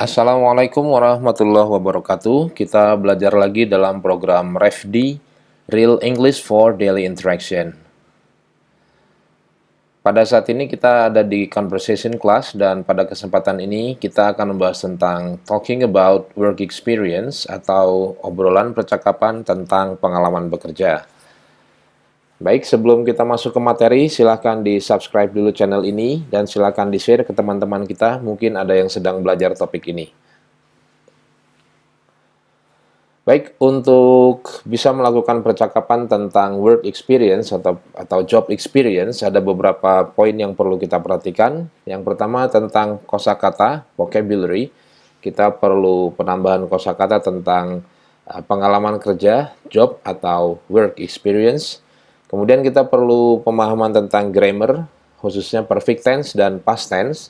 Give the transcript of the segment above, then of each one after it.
Assalamualaikum warahmatullahi wabarakatuh. Kita belajar lagi dalam program REFD, Real English for Daily Interaction. Pada saat ini kita ada di conversation class dan pada kesempatan ini kita akan membahas tentang talking about work experience atau obrolan percakapan tentang pengalaman bekerja. Baik, sebelum kita masuk ke materi, silahkan di-subscribe dulu channel ini dan silahkan di-share ke teman-teman kita, mungkin ada yang sedang belajar topik ini. Baik, untuk bisa melakukan percakapan tentang work experience atau job experience, ada beberapa poin yang perlu kita perhatikan. Yang pertama tentang kosakata, vocabulary. Kita perlu penambahan kosakata tentang pengalaman kerja, job atau work experience. Kemudian kita perlu pemahaman tentang grammar, khususnya perfect tense dan past tense.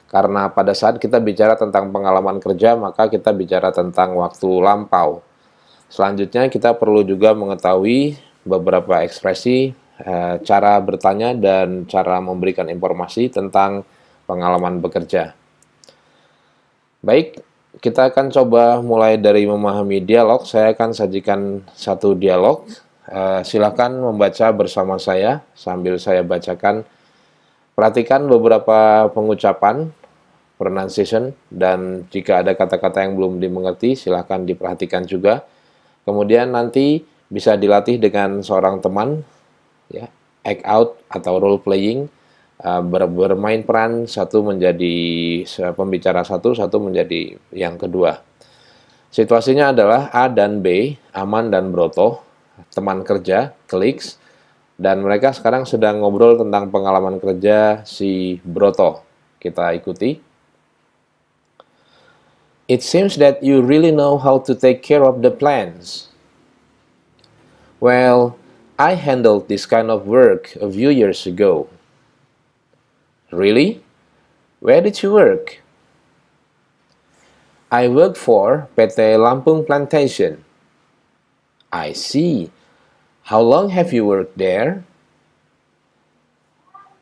Karena pada saat kita bicara tentang pengalaman kerja, maka kita bicara tentang waktu lampau. Selanjutnya kita perlu juga mengetahui beberapa ekspresi, cara bertanya dan cara memberikan informasi tentang pengalaman bekerja. Baik, kita akan coba mulai dari memahami dialog. Saya akan sajikan satu dialog. Silakan membaca bersama saya sambil saya bacakan. Perhatikan beberapa pengucapan, pronunciation, dan jika ada kata-kata yang belum dimengerti, silakan diperhatikan juga. Kemudian nanti bisa dilatih dengan seorang teman, ya, act out atau role playing, bermain peran satu menjadi pembicara satu menjadi yang kedua. Situasinya adalah A dan B, Aman dan Broto, teman kerja, colleagues, dan mereka sekarang sedang ngobrol tentang pengalaman kerja si Broto. Kita ikuti. It seems that you really know how to take care of the plants. Well, I handled this kind of work a few years ago. Really? Where did you work? I worked for PT Lampung Plantation. I see. How long have you worked there?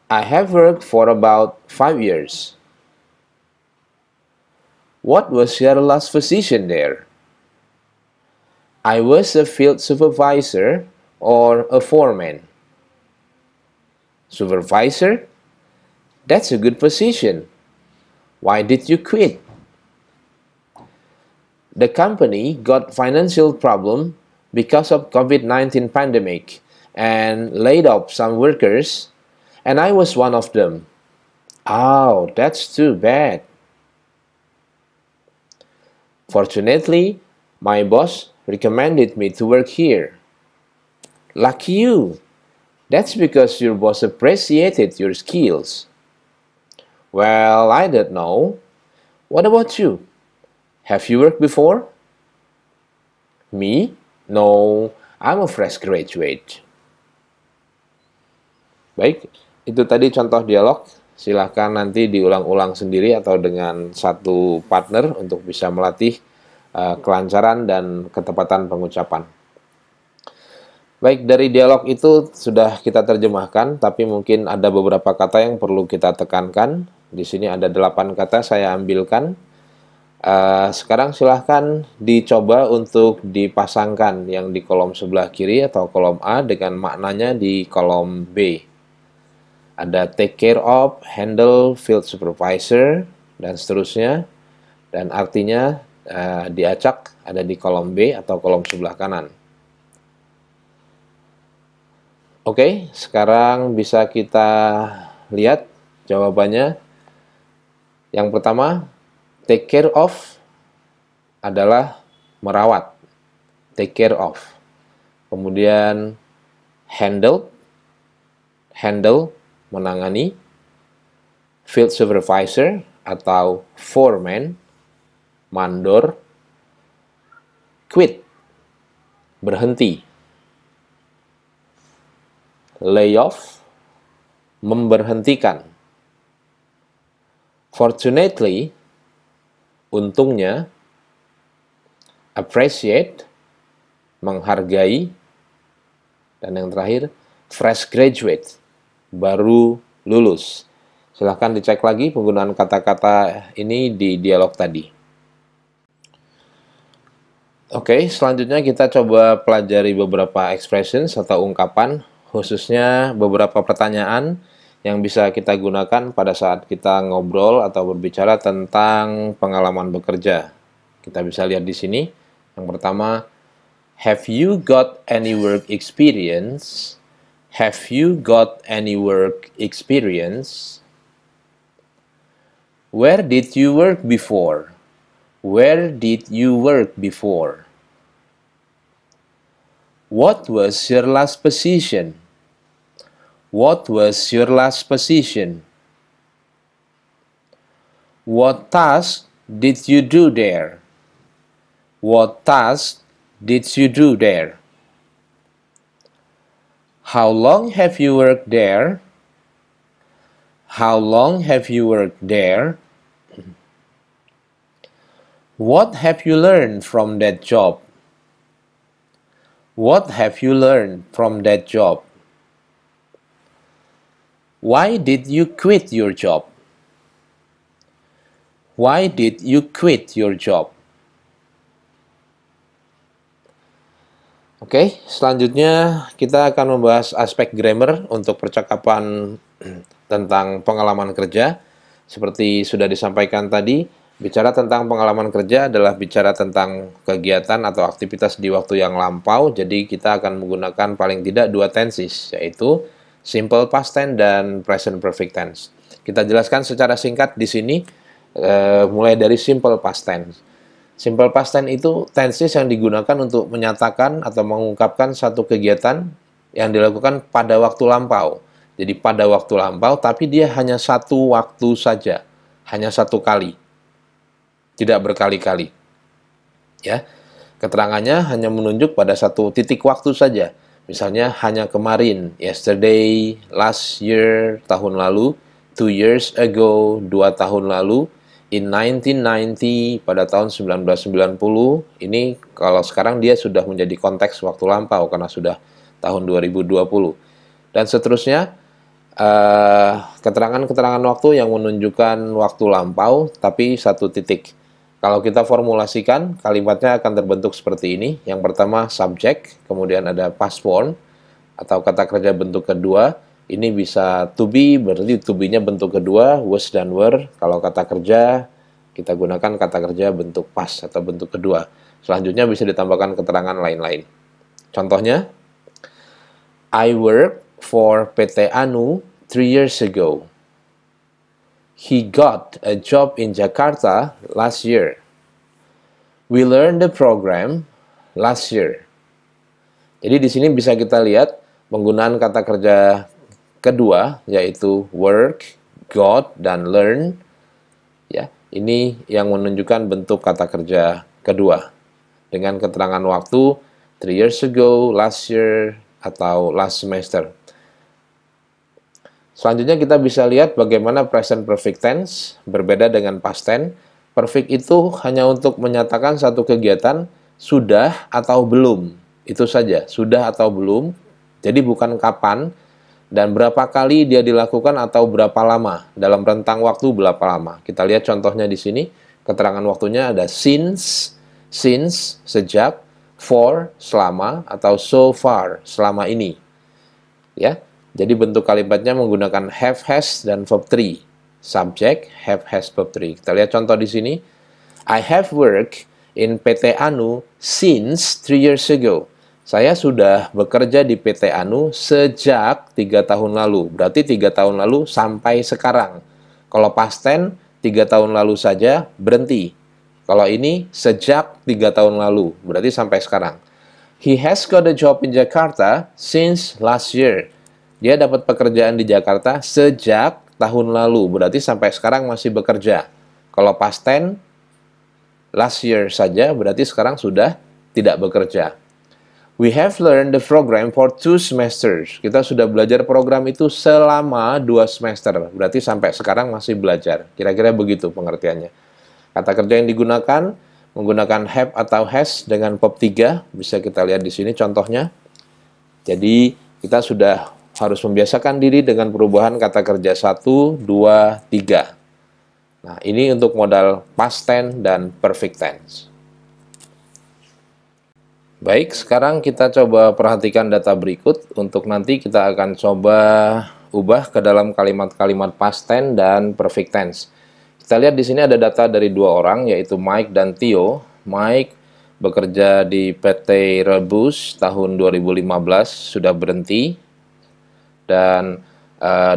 I have worked for about 5 years. What was your last position there? I was a field supervisor or a foreman. Supervisor? That's a good position. Why did you quit? The company got financial problem because of COVID-19 pandemic and laid off some workers, and I was one of them. Oh, that's too bad. Fortunately, my boss recommended me to work here. Lucky you. That's because your boss appreciated your skills. Well, I don't know. What about you? Have you worked before? Me? No, I'm a fresh graduate. Baik, itu tadi contoh dialog. Silahkan nanti diulang-ulang sendiri atau dengan satu partner untuk bisa melatih kelancaran dan ketepatan pengucapan. Baik, dari dialog itu sudah kita terjemahkan, tapi mungkin ada beberapa kata yang perlu kita tekankan. Di sini ada 8 kata saya ambilkan. Sekarang silahkan dicoba untuk dipasangkan yang di kolom sebelah kiri atau kolom A dengan maknanya di kolom B. Ada take care of, handle, field supervisor, dan seterusnya. Dan artinya diacak ada di kolom B atau kolom sebelah kanan. Oke, sekarang bisa kita lihat jawabannya. Yang pertama, take care of adalah merawat. Take care of. Kemudian handle menangani. Field supervisor atau foreman, mandor. Quit, berhenti. Layoff, memberhentikan. Fortunately, untungnya. Appreciate, menghargai. Dan yang terakhir, fresh graduate, baru lulus. Silahkan dicek lagi penggunaan kata-kata ini di dialog tadi. Oke, selanjutnya kita coba pelajari beberapa expressions atau ungkapan, khususnya beberapa pertanyaan yang bisa kita gunakan pada saat kita ngobrol atau berbicara tentang pengalaman bekerja. Kita bisa lihat di sini. Yang pertama, have you got any work experience? Have you got any work experience? Where did you work before? Where did you work before? What was your last position? What was your last position? What task did you do there? What task did you do there? How long have you worked there? How long have you worked there? What have you learned from that job? What have you learned from that job? Why did you quit your job? Why did you quit your job? Oke, selanjutnya kita akan membahas aspek grammar untuk percakapan tentang pengalaman kerja. Seperti sudah disampaikan tadi, bicara tentang pengalaman kerja adalah bicara tentang kegiatan atau aktivitas di waktu yang lampau, jadi kita akan menggunakan paling tidak dua tenses, yaitu simple past tense dan present perfect tense. Kita jelaskan secara singkat di sini, mulai dari simple past tense. Simple past tense itu tenses yang digunakan untuk menyatakan atau mengungkapkan satu kegiatan yang dilakukan pada waktu lampau. Jadi pada waktu lampau, tapi dia hanya satu waktu saja, hanya satu kali, tidak berkali-kali. Ya, keterangannya hanya menunjuk pada satu titik waktu saja. Misalnya hanya kemarin, yesterday, last year, tahun lalu, 2 years ago, 2 tahun lalu, in 1990, pada tahun 1990, ini kalau sekarang dia sudah menjadi konteks waktu lampau karena sudah tahun 2020. Dan seterusnya, keterangan-keterangan waktu yang menunjukkan waktu lampau, tapi satu titik. Kalau kita formulasikan, kalimatnya akan terbentuk seperti ini. Yang pertama, subject, kemudian ada past form, atau kata kerja bentuk kedua. Ini bisa to be, berarti to be-nya bentuk kedua, was dan were. Kalau kata kerja, kita gunakan kata kerja bentuk past atau bentuk kedua. Selanjutnya bisa ditambahkan keterangan lain-lain. Contohnya, I worked for PT Anu 3 years ago. He got a job in Jakarta last year. We learned the program last year. Jadi di sini bisa kita lihat penggunaan kata kerja kedua, yaitu work, got, dan learn. Ya, ini yang menunjukkan bentuk kata kerja kedua. Dengan keterangan waktu 3 years ago, last year, atau last semester. Selanjutnya kita bisa lihat bagaimana present perfect tense berbeda dengan past tense. Perfect itu hanya untuk menyatakan satu kegiatan sudah atau belum. Itu saja, sudah atau belum. Jadi bukan kapan dan berapa kali dia dilakukan atau berapa lama. Dalam rentang waktu berapa lama. Kita lihat contohnya di sini. Keterangan waktunya ada since, sejak, for, selama, atau so far, selama ini. Ya, jadi bentuk kalimatnya menggunakan have, has, dan verb 3. Subject, have, has, verb 3. Kita lihat contoh di sini. I have worked in PT Anu since 3 years ago. Saya sudah bekerja di PT Anu sejak 3 tahun lalu. Berarti 3 tahun lalu sampai sekarang. Kalau past tense, 3 tahun lalu saja berhenti. Kalau ini sejak 3 tahun lalu, berarti sampai sekarang. He has got a job in Jakarta since last year. Dia dapat pekerjaan di Jakarta sejak tahun lalu, berarti sampai sekarang masih bekerja. Kalau past tense, last year saja, berarti sekarang sudah tidak bekerja. We have learned the program for 2 semesters. Kita sudah belajar program itu selama 2 semester. Berarti sampai sekarang masih belajar. Kira-kira begitu pengertiannya. Kata kerja yang digunakan, menggunakan have atau has dengan verb 3. Bisa kita lihat di sini contohnya. Jadi, kita sudah harus membiasakan diri dengan perubahan kata kerja 1, 2, 3. Nah, ini untuk modal past tense dan perfect tense. Baik, sekarang kita coba perhatikan data berikut. Untuk nanti kita akan coba ubah ke dalam kalimat-kalimat past tense dan perfect tense. Kita lihat di sini ada data dari dua orang, yaitu Mike dan Theo. Mike bekerja di PT Rebus tahun 2015, sudah berhenti. Dan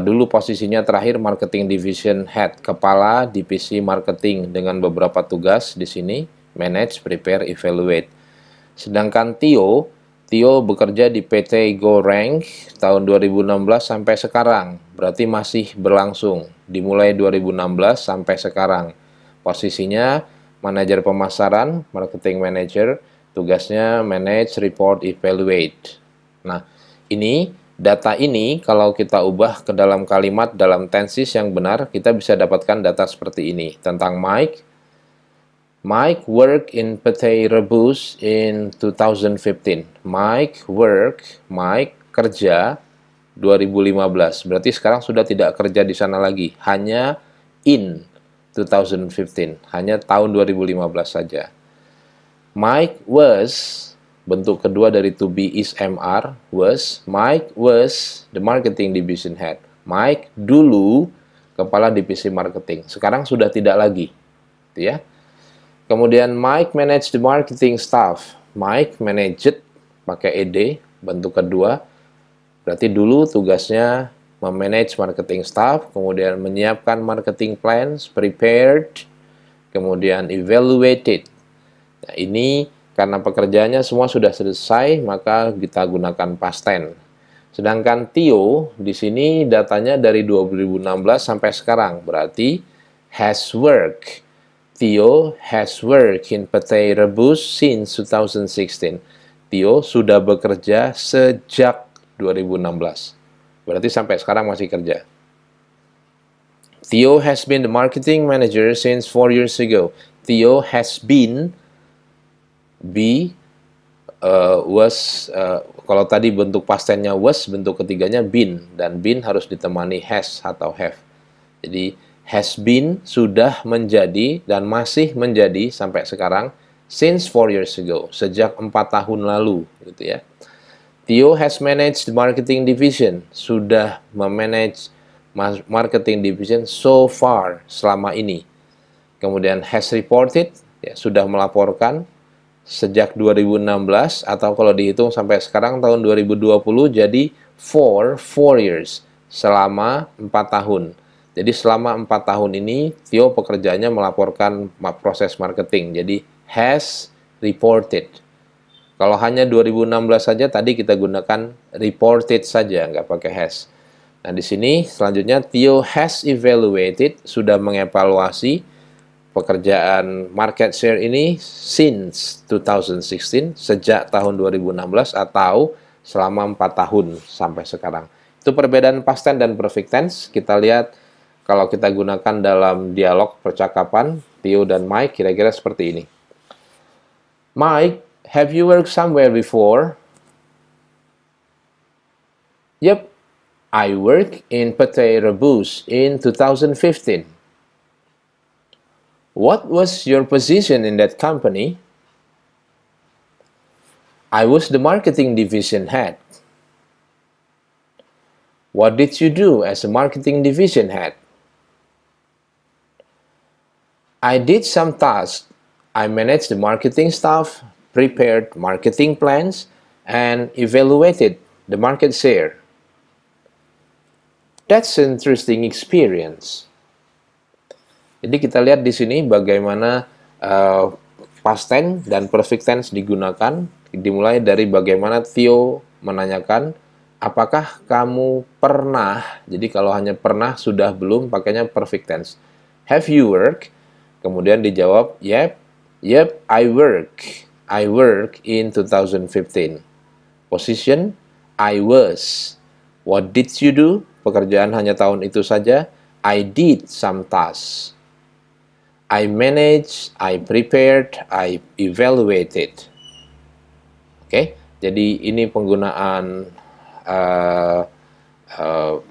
dulu posisinya terakhir Marketing Division Head, kepala divisi marketing dengan beberapa tugas di sini, manage, prepare, evaluate. Sedangkan Theo bekerja di PT GoRank tahun 2016 sampai sekarang, berarti masih berlangsung, dimulai 2016 sampai sekarang. Posisinya manajer pemasaran, marketing manager, tugasnya manage, report, evaluate. Nah, data ini kalau kita ubah ke dalam kalimat dalam tenses yang benar, kita bisa dapatkan data seperti ini tentang Mike. Mike worked in PT Rebus in 2015. Mike kerja 2015. Berarti sekarang sudah tidak kerja di sana lagi. Hanya in 2015. Hanya tahun 2015 saja. Mike was, bentuk kedua dari to be is MR, was. Mike was the marketing division head. Mike dulu kepala divisi marketing. Sekarang sudah tidak lagi. Gitu ya. Kemudian Mike manage the marketing staff. Mike managed pakai ed, bentuk kedua. Berarti dulu tugasnya memanage marketing staff, kemudian menyiapkan marketing plans, prepared, kemudian evaluated. Nah, ini karena pekerjaannya semua sudah selesai, maka kita gunakan past tense. Sedangkan Theo di sini datanya dari 2016 sampai sekarang, berarti has worked. Theo has worked in PT Rebus since 2016. Theo sudah bekerja sejak 2016. Berarti sampai sekarang masih kerja. Theo has been the marketing manager since 4 years ago. Theo has been, kalau tadi bentuk past tense-nya was, bentuk ketiganya been. Dan been harus ditemani has atau have. Jadi, has been, sudah menjadi, dan masih menjadi sampai sekarang, since 4 years ago, sejak 4 tahun lalu, gitu ya. Theo has managed the marketing division, sudah memanage marketing division so far, selama ini. Kemudian has reported, ya, sudah melaporkan, sejak 2016, atau kalau dihitung sampai sekarang tahun 2020, jadi for 4 years, selama 4 tahun. Jadi selama 4 tahun ini, Theo pekerjaannya melaporkan proses marketing. Jadi has reported. Kalau hanya 2016 saja, tadi kita gunakan reported saja, nggak pakai has. Nah, di sini selanjutnya Theo has evaluated, sudah mengevaluasi pekerjaan market share ini since 2016, sejak tahun 2016 atau selama 4 tahun sampai sekarang. Itu perbedaan past tense dan perfect tense. Kita lihat kalau kita gunakan dalam dialog percakapan, Theo dan Mike kira-kira seperti ini. Mike, have you worked somewhere before? Yep, I worked in PT Rebus in 2015. What was your position in that company? I was the marketing division head. What did you do as a marketing division head? I did some tasks. I managed the marketing staff, prepared marketing plans, and evaluated the market share. That's an interesting experience. Jadi kita lihat di sini bagaimana past tense dan perfect tense digunakan. Dimulai dari bagaimana Theo menanyakan, apakah kamu pernah? Jadi kalau hanya pernah, sudah, belum, pakainya perfect tense. Have you worked? Kemudian dijawab, yep, I work in 2015. Position, I was. What did you do? Pekerjaan hanya tahun itu saja. I did some tasks. I managed, I prepared, I evaluated. Oke, jadi ini penggunaan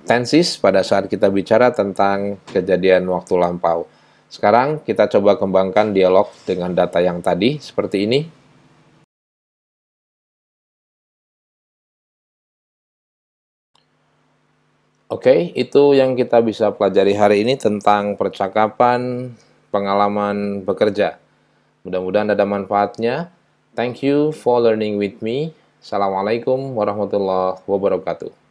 tenses pada saat kita bicara tentang kejadian waktu lampau. Sekarang kita coba kembangkan dialog dengan data yang tadi, seperti ini. Oke, itu yang kita bisa pelajari hari ini tentang percakapan pengalaman bekerja. Mudah-mudahan ada manfaatnya. Thank you for learning with me. Assalamualaikum warahmatullahi wabarakatuh.